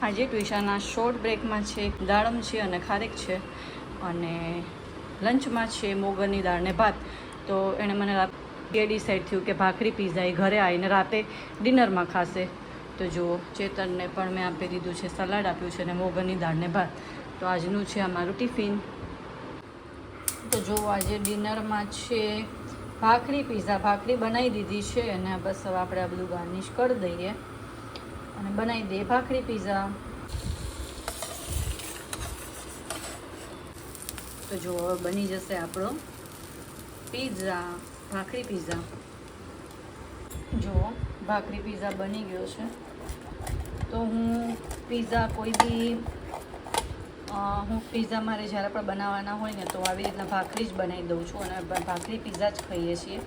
આજે ટ્યુશનના શોર્ટ બ્રેકમાં છે દાળમ છે અને ખારેક છે અને લંચમાં છે મોગરની દાળ ને ભાત. તો એણે મને ડિસાઈડ થયું કે ભાખરી પીઝા એ ઘરે આવીને રાતે ડિનરમાં ખાશે. તો જુઓ, ચેતનને પણ મેં આપી દીધું છે, સલાડ આપ્યું છે અને મોગરની દાળ ને ભાત. તો આજનું છે અમારું ટિફિન. તો જુઓ, આજે ડિનરમાં છે ભાખરી પીઝા. ભાખરી બનાવી દીધી છે અને બસ હવે આપણે આ બધું ગાર્નિશ કરી દઈએ અને બનાવી દઈએ ભાખરી પીઝા. તો જો હવે બની જશે આપણો પીઝા, ભાખરી પીઝા. જુઓ, ભાખરી પીઝા બની ગયો છે. તો હું પીઝા મારે જ્યારે પણ બનાવવાના હોય ને તો આવી રીતના ભાખરી જ બનાવી દઉં છું અને ભાખરી પીઝા જ ખાઈએ છીએ.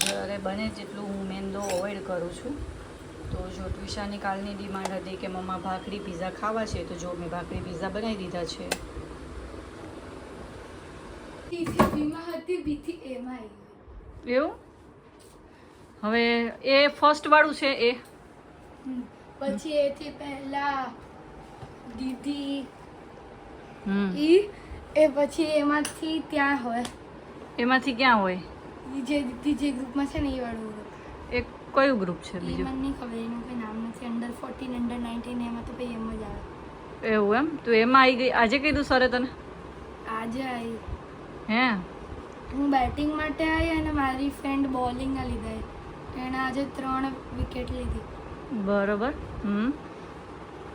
જ્યારે બને જેટલું હું મેંદો અવોઇડ કરું છું. તો જો ટ્વિશાની કાલની ડિમાન્ડ હતી કે મમ્મા ભાખરી પીઝા ખાવા છે, તો જો મેં ભાખરી પીઝા બનાવી દીધા છે. એવું? હવે એ ફર્સ્ટ વાળું છે એ પછી એથી પહેલા દીદી એ પછી એમાંથી ત્યાં હોય. એમાંથી ક્યાં હોય? જે દીદી જે ગ્રુપમાં છે ને એ વાળું ગ્રુપ. એ કયું ગ્રુપ છે એ બીજું? મને નહીં ખબર, એનું કંઈ નામ નથી. અંડર 14 અંડર 19 એમાં તો ભાઈ એમ જ આવે. એવું એમ? તો એમાં આવી ગઈ. આજે કીધું સરે તને? આજે આવી. હે? હું બેટિંગ માટે આવી અને મારી ફ્રેન્ડ બોલિંગના લીધે એણે આજે 3 વિકેટ લીધી. બરોબર.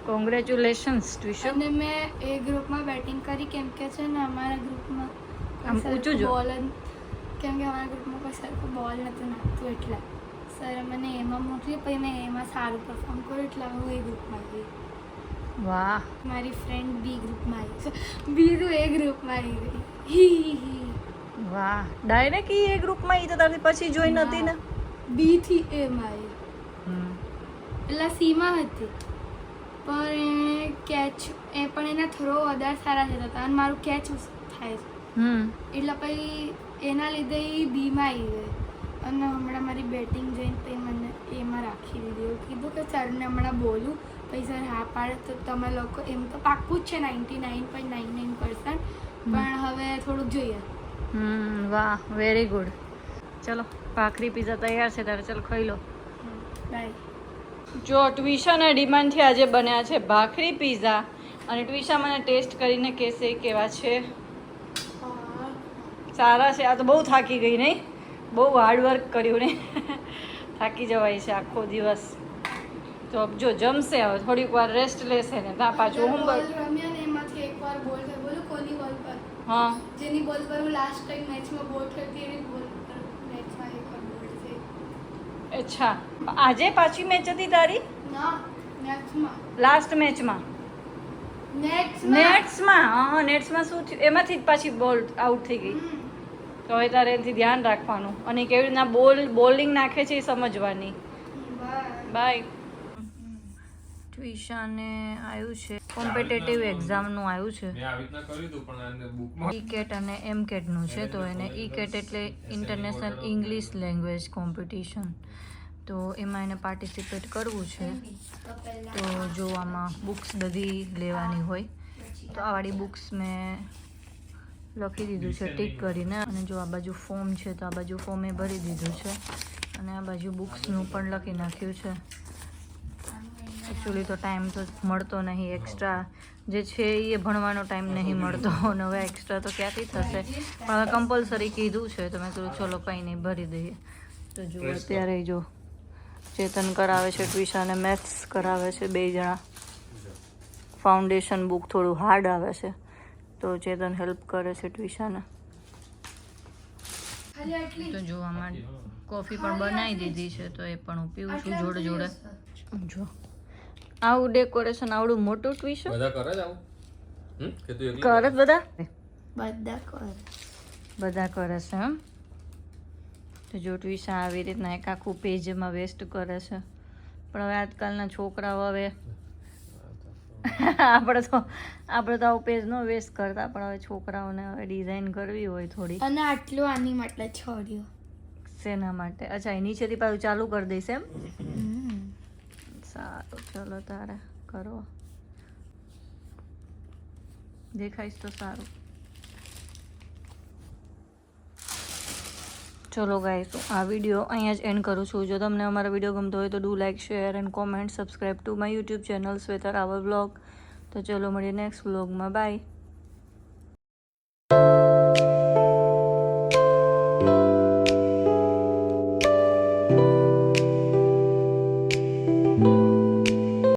કોંગ્રેચ્યુલેશન્સ ટ્વિશન. અને મેં એ ગ્રુપમાં બેટિંગ કરી કેમ કે છે ને અમારા ગ્રુપમાં આમ ઊંચું જો. બોલ કેમ કે અમારા ગ્રુપમાં કોઈ સરખું બોલ નહોતું નાખતું એટલે સર મને એમાં મોકલી. પછી મેં એમાં સારું પરફોર્મ કર્યું એટલે હું એ ગ્રુપમાં ગઈ. વાહ, મારી ફ્રેન્ડ બી ગ્રુપમાં આવી. બીજું એ ગ્રુપમાં આવી ગઈ. વાહ. ડાયરેક્ટ એ ગ્રુપમાં ઈ તો તારી પછી જોઈ નથી ને? બી થી એમાં આવી. એટલે સીમાં હતી પણ એણે કેચ પણ એના થ્રો વધારે સારા જતા અને મારું કેચ થાય છે. એટલે પછી એના લીધે એ બીમાં આવી ગઈ અને હમણાં મારી બેટિંગ જોઈને પછી મને એમાં રાખી દીધી. એવું કીધું કે સરને હમણાં બોલું. પછી સર હા પાડે તો તમે લોકો એમ તો પાક્કું જ છે 99.99%, પણ હવે થોડુંક જોઈએ. વાહ, વેરી ગુડ. ચલો, ભાખરી પીઝા તૈયાર છે તારે, ચલો ખાઈ લો. બાય. જો ટ્વિશાના ડિમાન્ડથી આજે બન્યા છે ભાખરી પીઝા અને ટ્વિશા મને ટેસ્ટ કરીને કહેશે કેવા છે. સારા છે. આ તો બહુ થાકી ગઈ નહીં? બહુ હાર્ડવર્ક કર્યું ને થાકી જવાય છે આખો દિવસ. તો જો જમશે હવે થોડીક વાર રેસ્ટ લેશે ને ત્યાં પાછું હોમવર્ક. રમ્યા ને એમાંથી એકવાર બોલ થયો. બોલો કોની બોલ પર? હા, જેની બોલ પર હું લાસ્ટ ટાઈમ મેચમાં બોલ થતી એની બોલ પર મેચમાં એકવાર બોલ થઈ. અચ્છા. આજે પાછી મેચ હતી તારી? ના, મેચમાં. લાસ્ટ મેચમાં? નેટ્સમાં. હા, નેટ્સમાં શું થયું? એમાંથી જ પાછી બોલ આઉટ થઈ ગઈ. તો હવે તારે એનાથી ધ્યાન રાખવાનું અને કેવી રીતના બોલિંગ નાખે છે એ સમજવાની. બાય. ટ્વિશાને આવ્યું છે કોમ્પિટેટિવ એક્ઝામનું આવ્યું છે. ઈ કેટ અને એમ કેટનું છે. તો એને ઈ કેટ એટલે ઇન્ટરનેશનલ ઇંગ્લિશ લેંગ્વેજ કોમ્પિટિશન. તો એમાં એને પાર્ટિસિપેટ કરવું છે. તો જો આમાં બુક્સ બધી લેવાની હોય તો આ વાળી બુક્સ મેં લખી દીધું છે ટીક કરીને. અને જો આ બાજુ ફોર્મ છે તો આ બાજુ ફોર્મ એ ભરી દીધું છે અને આ બાજુ બુક્સનું પણ લખી નાખ્યું છે. એકચ્યુઅલી તો ટાઈમ તો મળતો નહીં. એક્સ્ટ્રા જે છે એ ભણવાનો ટાઈમ નહીં મળતો અને હવે એક્સ્ટ્રા તો ક્યાંથી થશે. પણ હવે કમ્પલસરી કીધું છે તો મેં કીધું ચલો કંઈ નહીં, ભરી દઈએ. તો જો અત્યારે જો ચેતન કરાવે છે ટ્વિશાને મેથ્સ કરાવે છે. 2 જણા. ફાઉન્ડેશન બુક થોડું હાર્ડ આવે છે તો ચેતન હેલ્પ કરે છે ટ્વિશાને. તો જો આમાં કોફી પણ બનાવી દીધી છે તો એ પણ હું પીવું છું જોડે જોડે. જો આવું ડેકોરેશન આવડું મોટું ટ્વિશન બધા કરે જ આવું કે તું એકલી કરે? બધા કરે છે એમ? તો જો ટ્વિશન આવી રીતના એક આખું પેજમાં વેસ્ટ કરે છે. પણ હવે આજકાલના છોકરાઓ હવે આપણે તો આવું પેજ નો વેસ્ટ કરતા, પણ હવે છોકરાઓને હવે ડિઝાઇન કરવી હોય થોડી. અને આટલું આની માટે છોડ્યું. શેના માટે? અચ્છા, એ નીચેથી પાછું ચાલુ કરી દઈશ એમ? સારું ચલો તારે કરો, દેખાઈશ તો સારું. ચલો ગાઈસ, તો આ વિડીયો અહીંયા જ એન્ડ કરું છું. જો તમને અમારો વિડીયો ગમતો હોય તો do like, share and comment, subscribe to my YouTube channel Shweta Raval blog. તો ચલો મળીએ નેક્સ્ટ વ્લોગમાં. બાય.